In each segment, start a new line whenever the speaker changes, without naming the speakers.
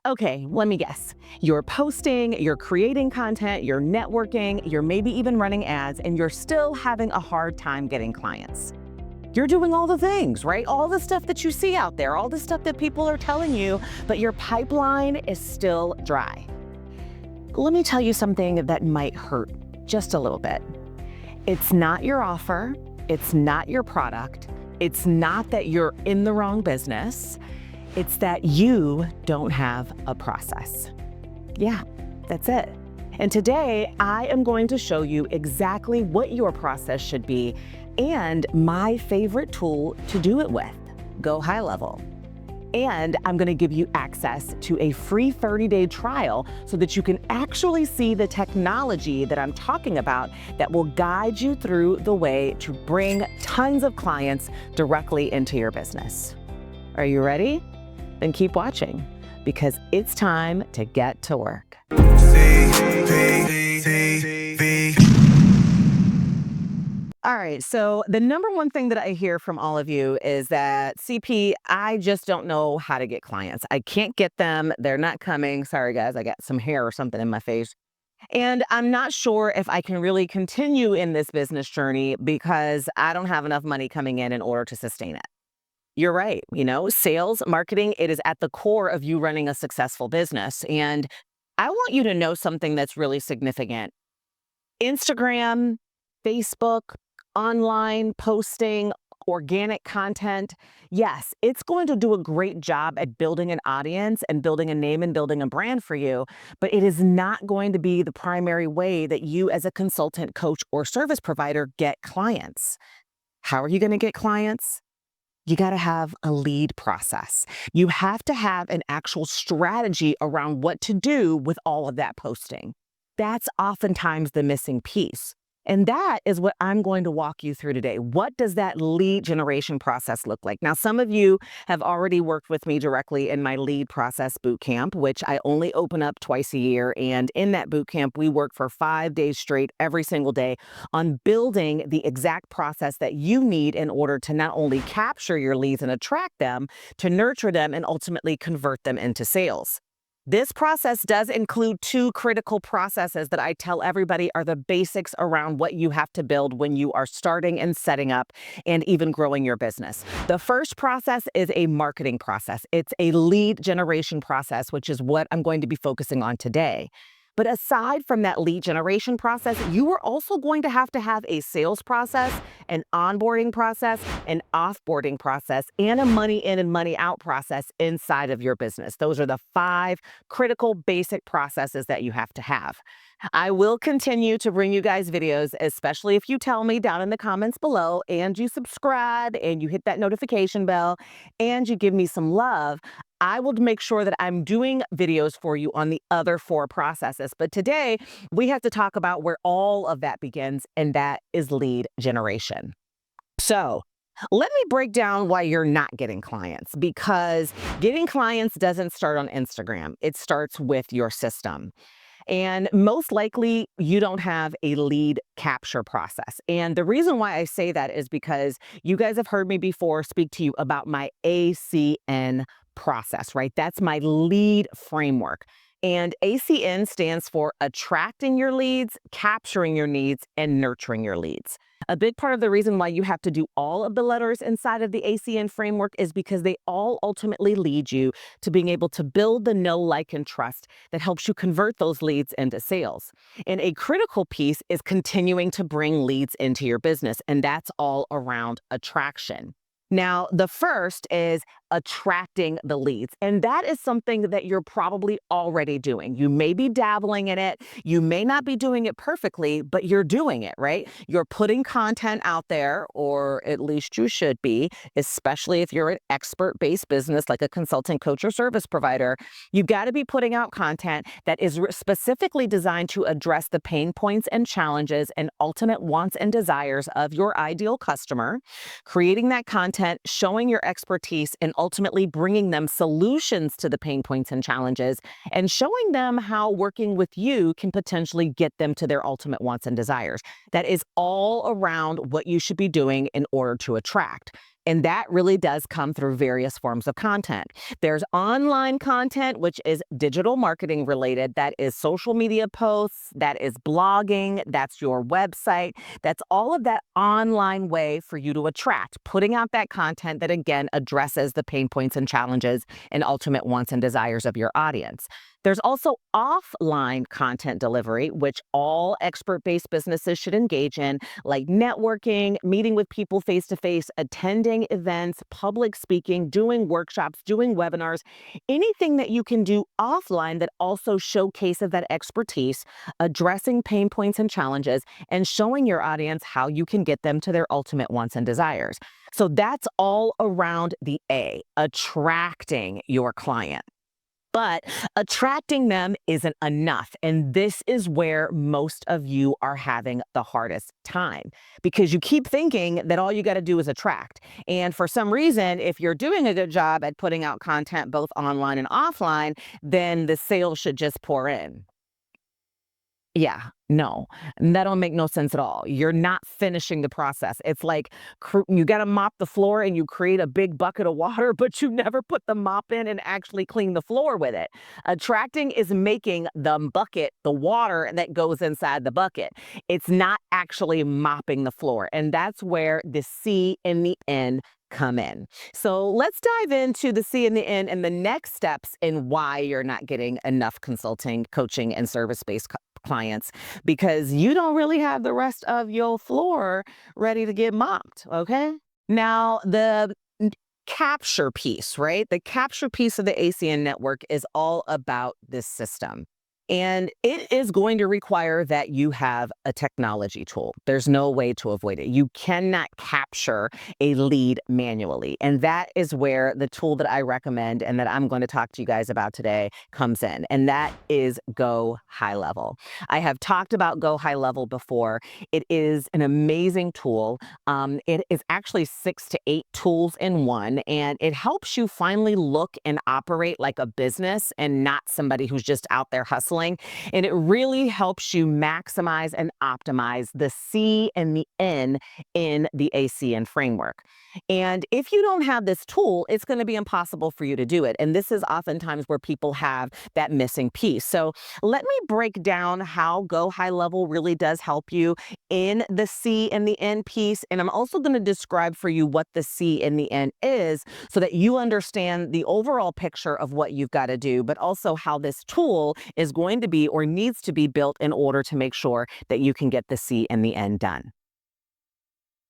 Okay, let me guess. You're posting, you're creating content, you're networking, you're maybe even running ads, and you're still having a hard time getting clients. You're doing all the things, right? All the stuff that you see out there, all the stuff that people are telling you, but your pipeline is still dry. Let me tell you something that might hurt just a little bit. It's not your offer, it's not your product, it's not that you're in the wrong business. It's that you don't have a process. Yeah, that's it. And today, I am going to show you exactly what your process should be and my favorite tool to do it with, GoHighLevel. And I'm going to give you access to a free 30-day trial so that you can actually see the technology that I'm talking about that will guide you through the way to bring tons of clients directly into your business. Are you ready? Then keep watching, because it's time to get to work. All right, so the number one thing that I hear from all of you is that, CP, I just don't know how to get clients. I can't get them. They're not coming. Sorry, guys, I got some hair or something in my face. And I'm not sure if I can really continue in this business journey because I don't have enough money coming in order to sustain it. You're right. Sales, marketing, it is at the core of you running a successful business. And I want you to know something that's really significant. Instagram, Facebook, online posting, organic content. Yes, it's going to do a great job at building an audience and building a name and building a brand for you, but it is not going to be the primary way that you as a consultant, coach, or service provider get clients. How are you going to get clients? You got to have a lead process. You have to have an actual strategy around what to do with all of that posting. That's oftentimes the missing piece. And that is what I'm going to walk you through today. What does that lead generation process look like? Now, some of you have already worked with me directly in my lead process bootcamp, which I only open up twice a year. And in that bootcamp, we work for 5 days straight every single day on building the exact process that you need in order to not only capture your leads and attract them, to nurture them and ultimately convert them into sales. This process does include 2 critical processes that I tell everybody are the basics around what you have to build when you are starting and setting up and even growing your business. The first process is a marketing process. It's a lead generation process, which is what I'm going to be focusing on today. But aside from that lead generation process, you are also going to have a sales process, an onboarding process, an offboarding process, and a money in and money out process inside of your business. Those are the 5 critical basic processes that you have to have. I will continue to bring you guys videos, especially if you tell me down in the comments below and you subscribe and you hit that notification bell and you give me some love. I will make sure that I'm doing videos for you on the other 4 processes. But today, we have to talk about where all of that begins, and that is lead generation. So let me break down why you're not getting clients, because getting clients doesn't start on Instagram. It starts with your system. And most likely, you don't have a lead capture process. And the reason why I say that is because you guys have heard me before speak to you about my ACN process, right? That's my lead framework. And ACN stands for attracting your leads, capturing your needs, and nurturing your leads. A big part of the reason why you have to do all of the letters inside of the ACN framework is because they all ultimately lead you to being able to build the know, like, and trust that helps you convert those leads into sales. And a critical piece is continuing to bring leads into your business, and that's all around attraction. Now, the first is attracting the leads. And that is something that you're probably already doing. You may be dabbling in it. You may not be doing it perfectly, but you're doing it, right? You're putting content out there, or at least you should be, especially if you're an expert-based business like a consultant, coach, or service provider. You've got to be putting out content that is specifically designed to address the pain points and challenges and ultimate wants and desires of your ideal customer, creating that content, showing your expertise, and ultimately bringing them solutions to the pain points and challenges, and showing them how working with you can potentially get them to their ultimate wants and desires. That is all around what you should be doing in order to attract. And that really does come through various forms of content. There's online content, which is digital marketing related. That is social media posts, that is blogging, that's your website. That's all of that online way for you to attract, putting out that content that, again, addresses the pain points and challenges and ultimate wants and desires of your audience. There's also offline content delivery, which all expert based businesses should engage in, like networking, meeting with people face to face, attending events, public speaking, doing workshops, doing webinars, anything that you can do offline that also showcases that expertise, addressing pain points and challenges, and showing your audience how you can get them to their ultimate wants and desires. So that's all around the A, attracting your client. But attracting them isn't enough. And this is where most of you are having the hardest time because you keep thinking that all you got to do is attract. And for some reason, if you're doing a good job at putting out content both online and offline, then the sales should just pour in. Yeah, no, that don't make no sense at all. You're not finishing the process. It's like you got to mop the floor and you create a big bucket of water, but you never put the mop in and actually clean the floor with it. Attracting is making the bucket, the water that goes inside the bucket. It's not actually mopping the floor. And that's where the C in the end come in. So let's dive into the C in the end and the next steps in why you're not getting enough consulting, coaching, and service-based clients because you don't really have the rest of your floor ready to get mopped, okay? Now, the capture piece, right? The capture piece of the ACN network is all about this system. And it is going to require that you have a technology tool. There's no way to avoid it. You cannot capture a lead manually. And that is where the tool that I recommend and that I'm going to talk to you guys about today comes in. And that is GoHighLevel. I have talked about GoHighLevel before. It is an amazing tool. It is actually 6 to 8 tools in one, and it helps you finally look and operate like a business and not somebody who's just out there hustling. And it really helps you maximize and optimize the C and the N in the ACN framework. And if you don't have this tool, it's going to be impossible for you to do it. And this is oftentimes where people have that missing piece. So let me break down how GoHighLevel really does help you in the C and the N piece. And I'm also going to describe for you what the C and the N is so that you understand the overall picture of what you've got to do, but also how this tool is going to be or needs to be built in order to make sure that you can get the C and the N done.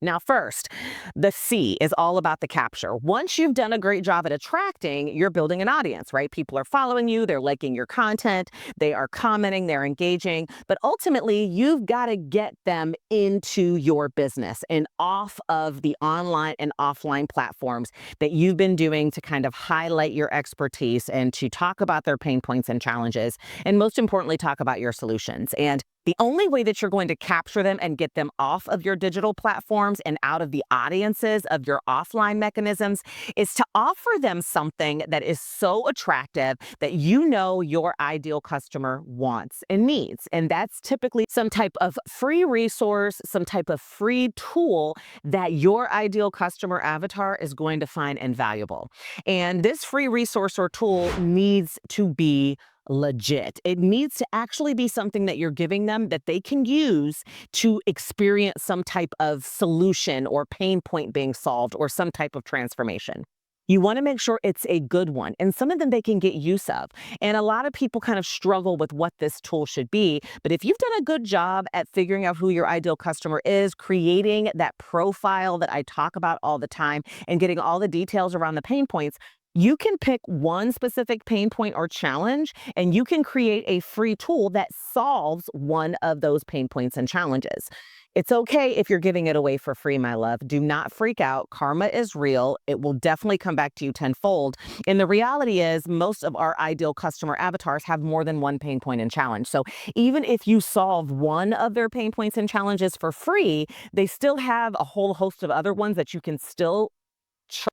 Now, first, the C is all about the capture. Once you've done a great job at attracting, you're building an audience, right? People are following you, they're liking your content, they are commenting, they're engaging, but ultimately, you've got to get them into your business and off of the online and offline platforms that you've been doing to kind of highlight your expertise and to talk about their pain points and challenges, and most importantly, talk about your solutions. And the only way that you're going to capture them and get them off of your digital platforms and out of the audiences of your offline mechanisms is to offer them something that is so attractive that you know your ideal customer wants and needs. And that's typically some type of free resource, some type of free tool that your ideal customer avatar is going to find invaluable. And this free resource or tool needs to be legit. It needs to actually be something that you're giving them that they can use to experience some type of solution or pain point being solved or some type of transformation. You want to make sure it's a good one and some of them they can get use of. And a lot of people kind of struggle with what this tool should be. But if you've done a good job at figuring out who your ideal customer is, creating that profile that I talk about all the time and getting all the details around the pain points, you can pick one specific pain point or challenge, and you can create a free tool that solves one of those pain points and challenges. It's okay if you're giving it away for free, my love. Do not freak out. Karma is real. It will definitely come back to you tenfold. And the reality is most of our ideal customer avatars have more than one pain point and challenge. So even if you solve one of their pain points and challenges for free, they still have a whole host of other ones that you can still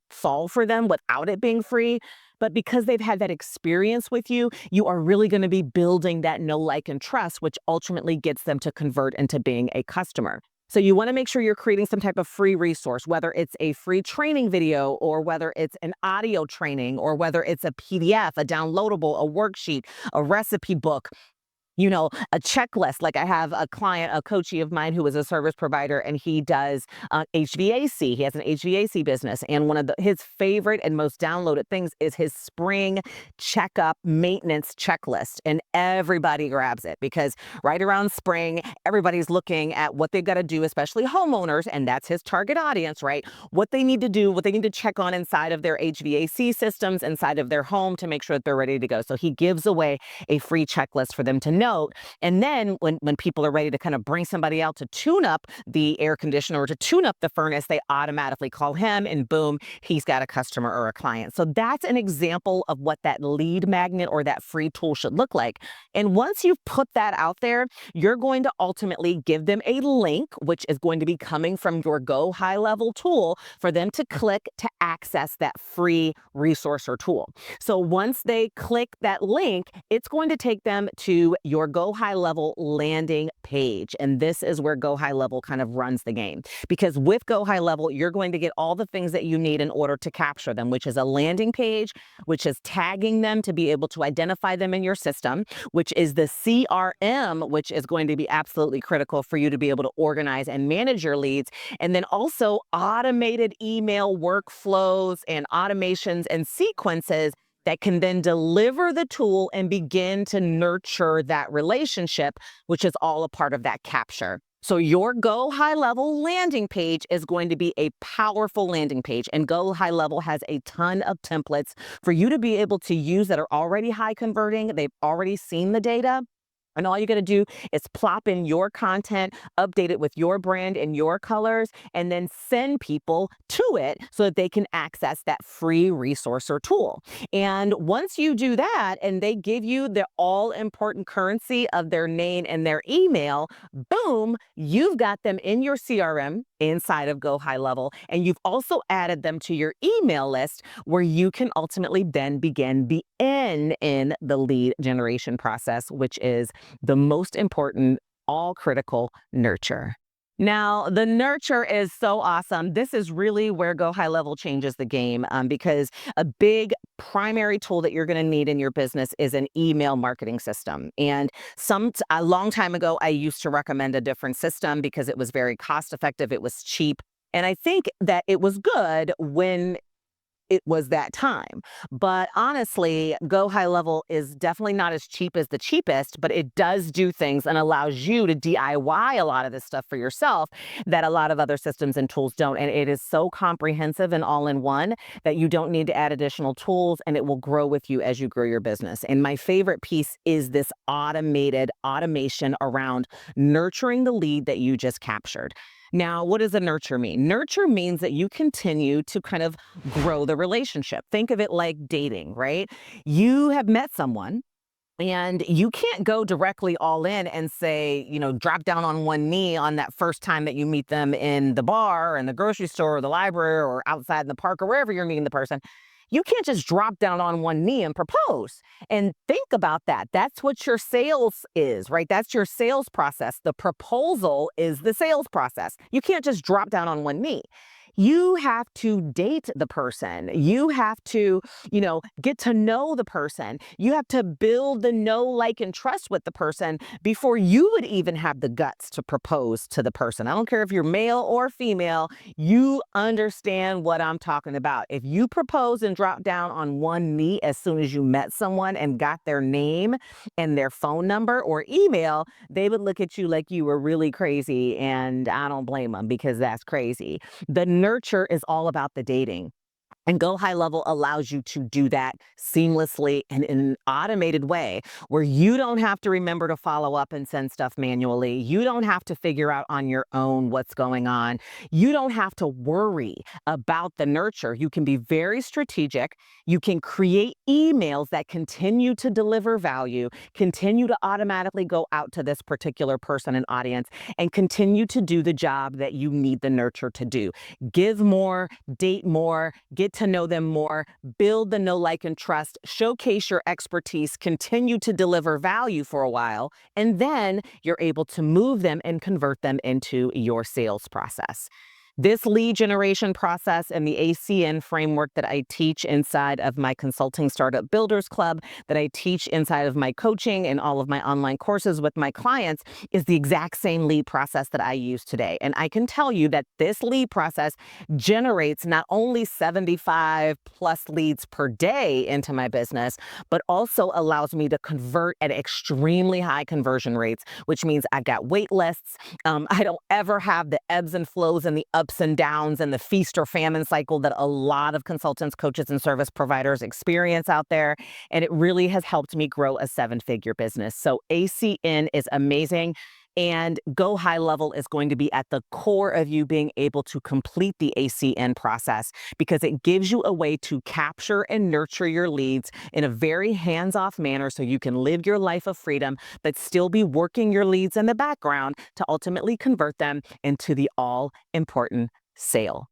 solve for them without it being free. But because they've had that experience with you, you are really going to be building that know, like, and trust, which ultimately gets them to convert into being a customer. So you want to make sure you're creating some type of free resource, whether it's a free training video or whether it's an audio training or whether it's a PDF, a downloadable, a worksheet, a recipe book, a checklist. Like I have a client, a coachee of mine who is a service provider, and he does HVAC. He has an HVAC business. And one of his favorite and most downloaded things is his spring checkup maintenance checklist. And everybody grabs it because right around spring, everybody's looking at what they've got to do, especially homeowners. And that's his target audience, right? What they need to do, what they need to check on inside of their HVAC systems, inside of their home to make sure that they're ready to go. So he gives away a free checklist for them to note. And then when people are ready to kind of bring somebody out to tune up the air conditioner or to tune up the furnace, they automatically call him and boom, he's got a customer or a client. So that's an example of what that lead magnet or that free tool should look like. And once you've put that out there, you're going to ultimately give them a link, which is going to be coming from your GoHighLevel tool for them to click to access that free resource or tool. So once they click that link, it's going to take them to your GoHighLevel landing page. And this is where GoHighLevel kind of runs the game. Because with GoHighLevel, you're going to get all the things that you need in order to capture them, which is a landing page, which is tagging them to be able to identify them in your system, which is the CRM, which is going to be absolutely critical for you to be able to organize and manage your leads. And then also automated email workflows and automations and sequences that can then deliver the tool and begin to nurture that relationship, which is all a part of that capture. So your GoHighLevel landing page is going to be a powerful landing page, and GoHighLevel has a ton of templates for you to be able to use that are already high converting. They've already seen the data. And all you got to do is plop in your content, update it with your brand and your colors, and then send people to it so that they can access that free resource or tool. And once you do that and they give you the all important currency of their name and their email, boom, you've got them in your CRM inside of GoHighLevel. And you've also added them to your email list where you can ultimately then begin the end in the lead generation process, which is the most important, all critical nurture. Now, the nurture is so awesome. This is really where GoHighLevel changes the game because a big primary tool that you're going to need in your business is an email marketing system. And a long time ago, I used to recommend a different system because it was very cost effective. It was cheap. And I think that it was good when it was that time. But honestly, GoHighLevel is definitely not as cheap as the cheapest, but it does do things and allows you to DIY a lot of this stuff for yourself that a lot of other systems and tools don't. And it is so comprehensive and all in one that you don't need to add additional tools, and it will grow with you as you grow your business. And my favorite piece is this automated automation around nurturing the lead that you just captured. Now, what does a nurture mean? Nurture means that you continue to kind of grow the relationship. Think of it like dating, right? You have met someone and you can't go directly all in and say, drop down on one knee on that first time that you meet them in the bar or in the grocery store or the library or outside in the park or wherever you're meeting the person. You can't just drop down on one knee and propose. And think about that. That's what your sales is, right? That's your sales process. The proposal is the sales process. You can't just drop down on one knee. You have to date the person. You have to, get to know the person. You have to build the know, like, and trust with the person before you would even have the guts to propose to the person. I don't care if you're male or female, you understand what I'm talking about. If you propose and drop down on one knee as soon as you met someone and got their name and their phone number or email, they would look at you like you were really crazy, and I don't blame them because that's crazy. The nurture is all about the dating. And GoHighLevel allows you to do that seamlessly and in an automated way where you don't have to remember to follow up and send stuff manually. You don't have to figure out on your own what's going on. You don't have to worry about the nurture. You can be very strategic. You can create emails that continue to deliver value, continue to automatically go out to this particular person and audience, and continue to do the job that you need the nurture to do. Give more, date more, get to know them more, build the know, like, and trust, showcase your expertise, continue to deliver value for a while, and then you're able to move them and convert them into your sales process. This lead generation process and the ACN framework that I teach inside of my Consulting Startup Builders Club, that I teach inside of my coaching and all of my online courses with my clients, is the exact same lead process that I use today. And I can tell you that this lead process generates not only 75 plus leads per day into my business, but also allows me to convert at extremely high conversion rates, which means I've got wait lists. I don't ever have the ebbs and flows and the ups and downs and the feast or famine cycle that a lot of consultants, coaches, and service providers experience out there. And it really has helped me grow a seven-figure business. So ACN is amazing. And GoHighLevel is going to be at the core of you being able to complete the ACN process, because it gives you a way to capture and nurture your leads in a very hands-off manner so you can live your life of freedom, but still be working your leads in the background to ultimately convert them into the all-important sale.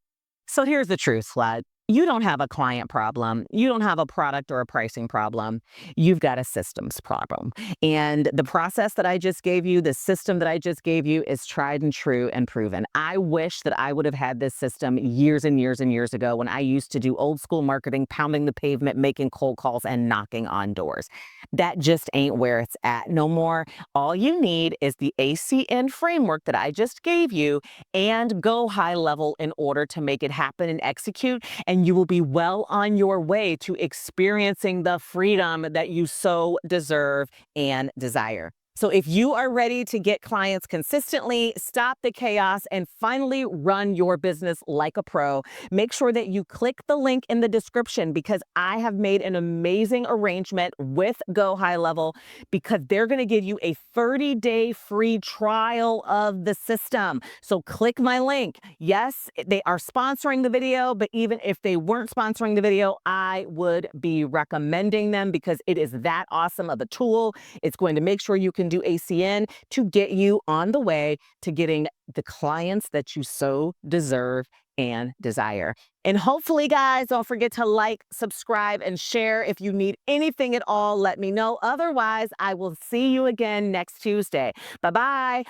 So here's the truth, Vlad. You don't have a client problem. You don't have a product or a pricing problem. You've got a systems problem. And the process that I just gave you, the system that I just gave you, is tried and true and proven. I wish that I would have had this system years and years and years ago, when I used to do old school marketing, pounding the pavement, making cold calls, and knocking on doors. That just ain't where it's at no more. All you need is the ACN framework that I just gave you and GoHighLevel in order to make it happen and execute. And you will be well on your way to experiencing the freedom that you so deserve and desire. So if you are ready to get clients consistently, stop the chaos, and finally run your business like a pro, make sure that you click the link in the description, because I have made an amazing arrangement with GoHighLevel, because they're going to give you a 30-day free trial of the system. So click my link. Yes, they are sponsoring the video, but even if they weren't sponsoring the video, I would be recommending them, because it is that awesome of a tool. It's going to make sure you can do ACN to get you on the way to getting the clients that you so deserve and desire. And hopefully, guys, don't forget to like, subscribe, and share. If you need anything at all, let me know. Otherwise, I will see you again next Tuesday. Bye-bye.